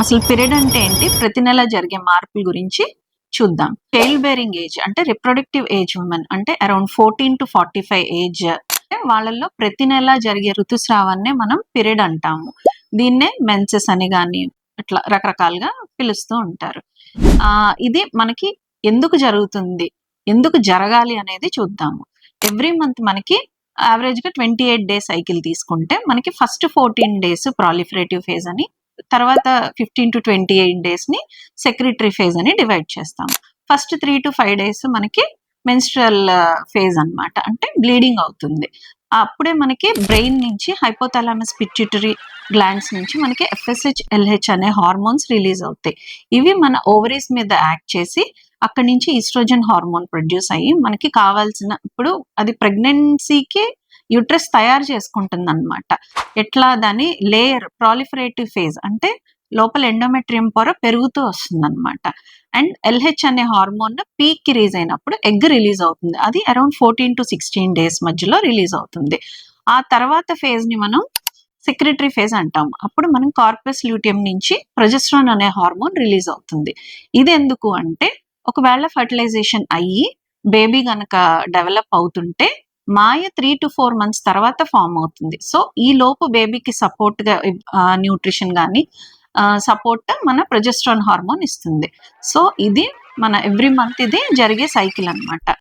అసలు పీరియడ్ అంటే ఏంటి? ప్రతి నెల జరిగే మార్పుల గురించి చూద్దాం. చైల్డ్ బేరింగ్ ఏజ్ అంటే రిప్రొడక్టివ్ ఏజ్ ఉమెన్ అంటే అరౌండ్ 14-45 ఏజ్ వాళ్ళల్లో ప్రతి నెల జరిగే ఋతుస్రావాన్నే మనం పీరియడ్ అంటాము. దీన్నే మెన్సెస్ అని గాని ఇట్లా రకరకాలుగా పిలుస్తూ ఉంటారు. ఇది మనకి ఎందుకు జరుగుతుంది? ఎందుకు జరగాలి అనేది చూద్దాము. ఎవ్రీ మంత్ మనకి యావరేజ్‌గా 28 డేస్ సైకిల్ తీసుకుంటే మనకి ఫస్ట్ 14 డేస్ ప్రాలిఫరేటివ్ ఫేజ్ అని, తర్వాత 15-28 డేస్‌ని సెక్రిటరీ ఫేజ్ అని డివైడ్ చేస్తాము. ఫస్ట్ 3-5 డేస్ మనకి మెన్స్ట్రుయల్ ఫేజ్ అన్నమాట. అంటే బ్లీడింగ్ అవుతుంది. అప్పుడే మనకి బ్రెయిన్ నుంచి హైపోథాలమస్ పిట్యూటరీ గ్లాండ్స్ నుంచి మనకి ఎఫ్ఎస్హెచ్, ఎల్హెచ్ అనే హార్మోన్స్ రిలీజ్ అవుతాయి. ఇవి మన ఓవరీస్ మీద యాక్ట్ చేసి అక్కడి నుంచి ఈస్ట్రోజన్ హార్మోన్ ప్రొడ్యూస్ అయ్యి మనకి కావాల్సిన ఇప్పుడు అది ప్రెగ్నెన్సీకి యూట్రస్ తయారు చేసుకుంటుందన్నమాట. ఎట్లా దాని లేయర్ ప్రాలిఫరేటివ్ ఫేజ్ అంటే లోపల ఎండోమెట్రియం పొర పెరుగుతూ వస్తుందన్నమాట. అండ్ ఎల్హెచ్ అనే హార్మోన్ పీక్ కి రిలీజ్ అయినప్పుడు ఎగ్ రిలీజ్ అవుతుంది. అది అరౌండ్ 14-16 డేస్ మధ్యలో రిలీజ్ అవుతుంది. ఆ తర్వాత ఫేజ్ ని మనం సెక్రిటరీ ఫేజ్ అంటాము. అప్పుడు మనం కార్పస్ ల్యూటియం నుంచి ప్రొజెస్ట్రాన్ అనే హార్మోన్ రిలీజ్ అవుతుంది. ఇది ఎందుకు అంటే ఒకవేళ ఫర్టిలైజేషన్ అయ్యి బేబీ గనక డెవలప్ అవుతుంటే మాయ 3-4 మంత్స్ తర్వాత ఫామ్ అవుతుంది. సో ఈ లోపు బేబీకి సపోర్ట్ గా న్యూట్రిషన్ గానీ సపోర్ట్ మన ప్రొజెస్ట్రాన్ హార్మోన్ ఇస్తుంది. సో ఇది మన ఎవ్రీ మంత్ ఇది జరిగే సైకిల్ అన్నమాట.